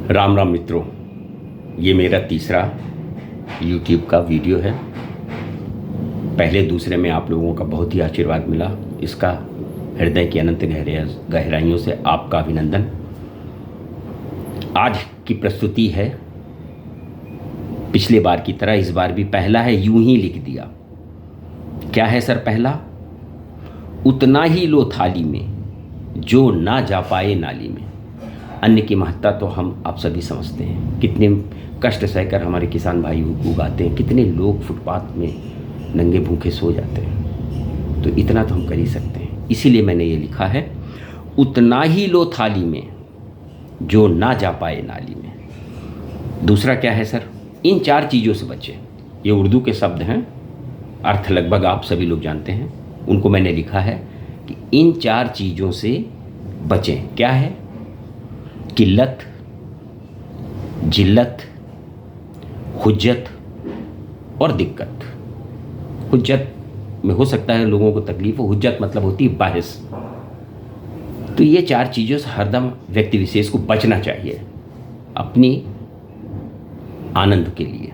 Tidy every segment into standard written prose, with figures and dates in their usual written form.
राम राम मित्रों, ये मेरा तीसरा YouTube का वीडियो है। पहले दूसरे में आप लोगों का बहुत ही आशीर्वाद मिला। इसका हृदय की अनंत गहराइयों से आपका अभिनंदन। आज की प्रस्तुति है पिछले बार की तरह, इस बार भी पहला है, यूं ही लिख दिया। क्या है सर पहला? उतना ही लो थाली में जो ना जा पाए नाली में। अन्न की महत्ता तो हम आप सभी समझते हैं। कितने कष्ट सहकर हमारे किसान भाई उगाते हैं, कितने लोग फुटपाथ में नंगे भूखे सो जाते हैं। तो इतना तो हम कर ही सकते हैं। इसीलिए मैंने ये लिखा है, उतना ही लो थाली में जो ना जा पाए नाली में। दूसरा क्या है सर? इन चार चीज़ों से बचें। ये उर्दू के शब्द हैं, अर्थ लगभग आप सभी लोग जानते हैं। उनको मैंने लिखा है कि इन चार चीज़ों से बचें। क्या है? किल्लत, जिल्लत, हुज्जत और दिक्कत। हुज्जत में हो सकता है लोगों को तकलीफ हो, हुज्जत मतलब होती है बहस। तो ये चार चीज़ों से हरदम व्यक्ति विशेष को बचना चाहिए अपनी आनंद के लिए।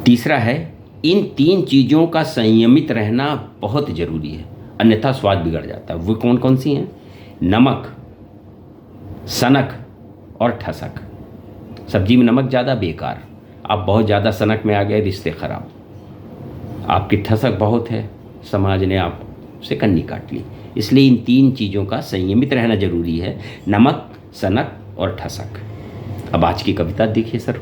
तीसरा है, इन तीन चीज़ों का संयमित रहना बहुत ज़रूरी है, अन्यथा स्वाद बिगड़ जाता है। वो कौन कौन सी हैं? नमक, सनक और ठसक। सब्जी में नमक ज़्यादा बेकार, आप बहुत ज़्यादा सनक में आ गए, रिश्ते ख़राब। आपकी ठसक बहुत है, समाज ने आपसे कन्नी काट ली। इसलिए इन तीन चीज़ों का संयमित रहना ज़रूरी है, नमक, सनक और ठसक। अब आज की कविता देखिए सर।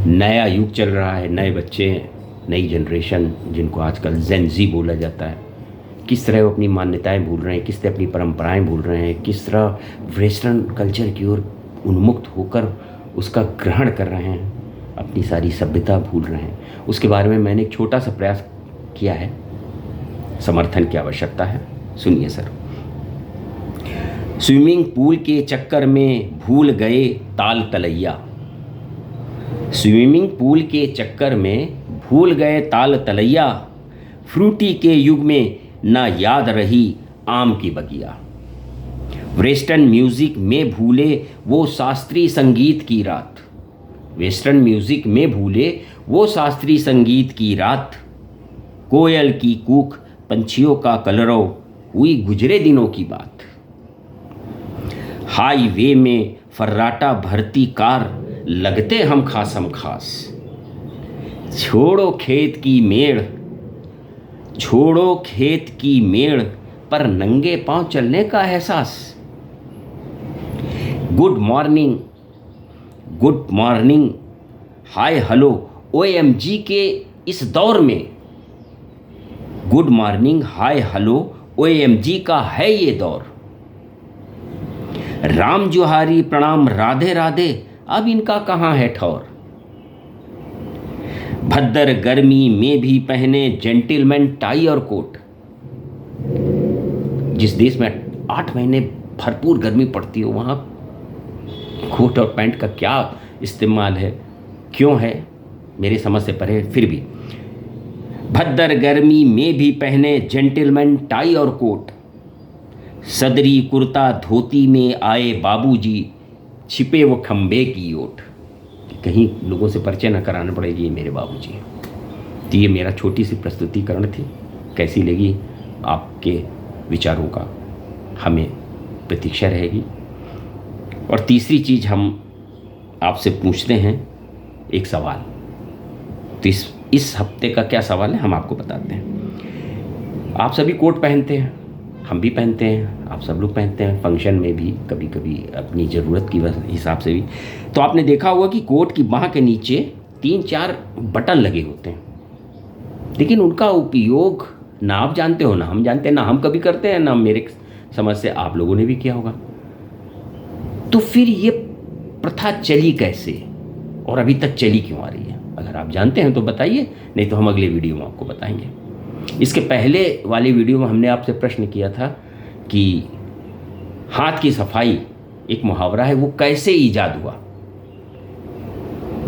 नया युग चल रहा है, नए बच्चे, नई जनरेशन जिनको आजकल जेन ज़ी बोला जाता है, किस तरह वो अपनी मान्यताएं भूल रहे हैं, किस तरह अपनी परंपराएं भूल रहे हैं, किस तरह वेस्टर्न कल्चर की ओर उन्मुक्त होकर उसका ग्रहण कर रहे हैं, अपनी सारी सभ्यता भूल रहे हैं। उसके बारे में मैंने एक छोटा सा प्रयास किया है। समर्थन की आवश्यकता है, सुनिए सर। स्विमिंग पूल के चक्कर में भूल गए ताल तलैया। स्विमिंग पूल के चक्कर में भूल गए ताल तलैया। फ्रूटी के युग में ना याद रही आम की बगिया। वेस्टर्न म्यूजिक में भूले वो शास्त्रीय संगीत की रात। वेस्टर्न म्यूजिक में भूले वो शास्त्रीय संगीत की रात। कोयल की कूक, पंछियों का कलरव, हुई गुजरे दिनों की बात। हाईवे में फर्राटा भरती कार, लगते हम खास। छोड़ो खेत की मेड़, छोड़ो खेत की मेड़, पर नंगे पांव चलने का एहसास। Good morning, good morning, hi hello OMG के इस दौर में। Good morning, hi hello OMG का है ये दौर। राम जुहारी, प्रणाम, राधे राधे, अब इनका कहाँ है ठौर। भद्दर गर्मी में भी पहने जेंटिलमैन टाई और कोट। जिस देश में 8 महीने भरपूर गर्मी पड़ती हो, वहाँ कोट और पैंट का क्या इस्तेमाल है, क्यों है, मेरे समझ से परे। फिर भी भद्दर गर्मी में भी पहने जेंटिलमैन टाई और कोट। सदरी कुर्ता धोती में आए बाबूजी, छिपे वो खंबे की ओट। कहीं लोगों से परिचय न कराना पड़े, ये मेरे बाबूजी। तो ये मेरा छोटी सी प्रस्तुतिकरण थी। कैसी लगी आपके विचारों का हमें प्रतीक्षा रहेगी। और तीसरी चीज़ हम आपसे पूछते हैं एक सवाल। तो इस हफ्ते का क्या सवाल है हम आपको बताते हैं। आप सभी कोट पहनते हैं, हम भी पहनते हैं, आप सब लोग पहनते हैं, फंक्शन में भी, कभी कभी अपनी ज़रूरत की हिसाब से भी। तो आपने देखा होगा कि कोट की बाह के नीचे 3-4 बटन लगे होते हैं, लेकिन उनका उपयोग ना आप जानते हो, ना हम जानते हैं, ना हम कभी करते हैं, ना मेरे समझ से आप लोगों ने भी किया होगा। तो फिर ये प्रथा चली कैसे और अभी तक चली क्यों आ रही है? अगर आप जानते हैं तो बताइए, नहीं तो हम अगले वीडियो में आपको बताएंगे। इसके पहले वाली वीडियो में हमने आपसे प्रश्न किया था कि हाथ की सफाई एक मुहावरा है, वो कैसे ईजाद हुआ।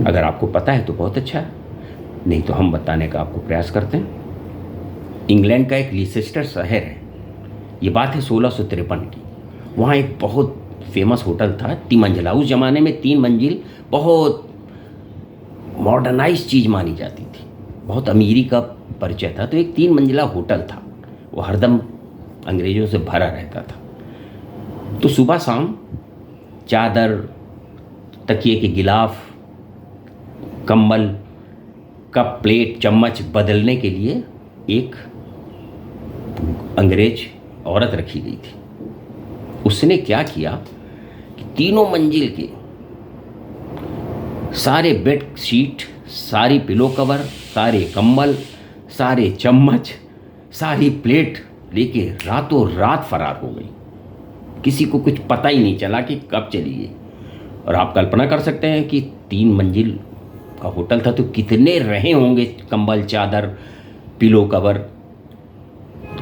अगर आपको पता है तो बहुत अच्छा है, नहीं तो हम बताने का आपको प्रयास करते हैं। इंग्लैंड का एक लीसेस्टर शहर है, ये बात है 1653 की। वहाँ एक बहुत फेमस होटल था, 3 मंजिला। उस ज़माने में 3 मंजिल बहुत मॉडर्नाइज चीज़ मानी जाती थी, बहुत अमीरी का परिचय था। तो एक 3 मंजिला होटल था, वो हरदम अंग्रेज़ों से भरा रहता था। तो सुबह शाम चादर, तकिए के गिलाफ, कंबल, कप, प्लेट, चम्मच बदलने के लिए एक अंग्रेज औरत रखी गई थी। उसने क्या किया कि तीनों मंजिल के सारे बेड शीट, सारी पिलो कवर, सारे कंबल, सारे चम्मच, सारी प्लेट लेके रातों रात फरार हो गई। किसी को कुछ पता ही नहीं चला कि कब चली गई। और आप कल्पना कर सकते हैं कि 3 मंजिल का होटल था तो कितने रहे होंगे कंबल, चादर, पिलो कवर।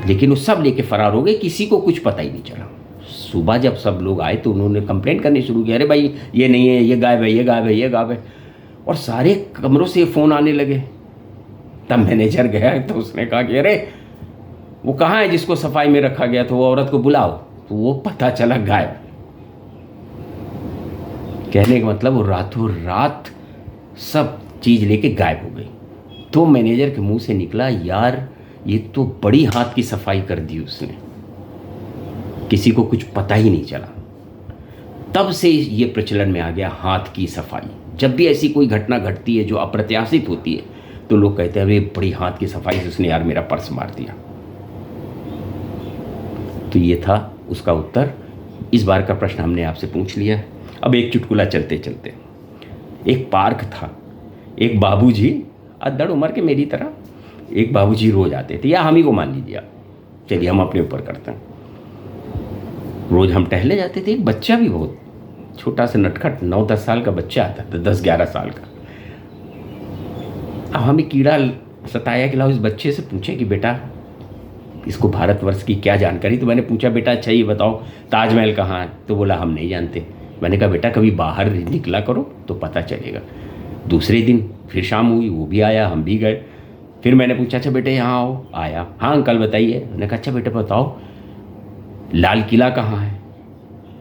लेकिन वो सब लेके फरार हो गए, किसी को कुछ पता ही नहीं चला। सुबह जब सब लोग आए तो उन्होंने कंप्लेंट करनी शुरू की, अरे भाई ये नहीं है, ये गायब है, ये गायब है, ये गायब है। और सारे कमरों से फ़ोन आने लगे। तब मैनेजर गया तो उसने कहा कि अरे वो कहाँ है जिसको सफाई में रखा गया था, वो औरत को बुलाओ। तो वो पता चला गायब। कहने का मतलब वो रातों रात सब चीज़ लेके गायब हो गई। तो मैनेजर के मुंह से निकला, यार ये तो बड़ी हाथ की सफाई कर दी उसने, किसी को कुछ पता ही नहीं चला। तब से ये प्रचलन में आ गया हाथ की सफाई। जब भी ऐसी कोई घटना घटती है जो अप्रत्याशित होती है तो लोग कहते हैं अरे बड़ी हाथ की सफाई से उसने यार मेरा पर्स मार दिया। तो ये था उसका उत्तर। इस बार का प्रश्न हमने आपसे पूछ लिया। अब एक चुटकुला चलते चलते। एक पार्क था, एक बाबूजी, अद्दड़ उम्र के मेरी तरह, एक बाबूजी रोज आते थे, या हम ही को मान लीजिए आप, चलिए हम अपने ऊपर करते हैं। रोज हम टहले जाते थे। एक बच्चा भी बहुत छोटा सा नटखट 9-10 साल का बच्चा आता था, 10-11 साल का। अब हमें कीड़ा सताया कि लाओ इस बच्चे से पूछे कि बेटा इसको भारतवर्ष की क्या जानकारी। तो मैंने पूछा बेटा अच्छा ये बताओ ताजमहल कहाँ है। तो बोला हम नहीं जानते। मैंने कहा बेटा कभी बाहर निकला करो तो पता चलेगा। दूसरे दिन फिर शाम हुई, वो भी आया, हम भी गए। फिर मैंने पूछा अच्छा बेटे यहाँ आओ। आया, हाँ अंकल बताइए। मैंने कहा अच्छा बेटा बताओ लाल किला कहाँ है।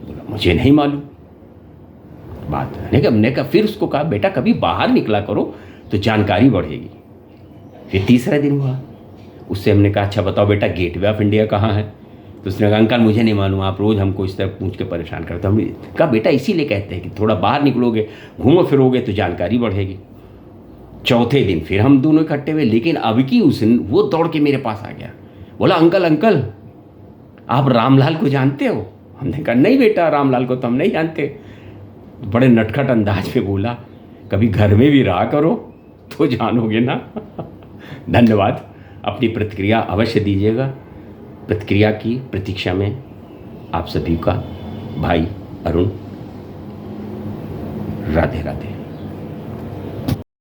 बोला मुझे नहीं मालूम। बात हमने कहा फिर उसको कहा बेटा कभी बाहर निकला करो तो जानकारी बढ़ेगी। फिर तीसरा दिन हुआ, उससे हमने कहा अच्छा बताओ बेटा गेटवे ऑफ इंडिया कहाँ है। तो उसने कहा अंकल मुझे नहीं मालूम, आप रोज़ हमको इस तरह पूछ के परेशान करते। हमने कहा बेटा इसीलिए कहते हैं कि थोड़ा बाहर निकलोगे, घूमो फिरोगे तो जानकारी बढ़ेगी। चौथे दिन फिर हम दोनों इकट्ठे हुए, लेकिन अब की उस दिन वो दौड़ के मेरे पास आ गया। बोला अंकल अंकल आप रामलाल को जानते हो। हमने कहा नहीं बेटा रामलाल को तो हम नहीं जानते। बड़े नटखट अंदाज में बोला कभी घर में भी रहा करो तो जानोगे ना। धन्यवाद। अपनी प्रतिक्रिया अवश्य दीजिएगा। प्रतिक्रिया की प्रतीक्षा में आप सभी का भाई अरुण। राधे राधे।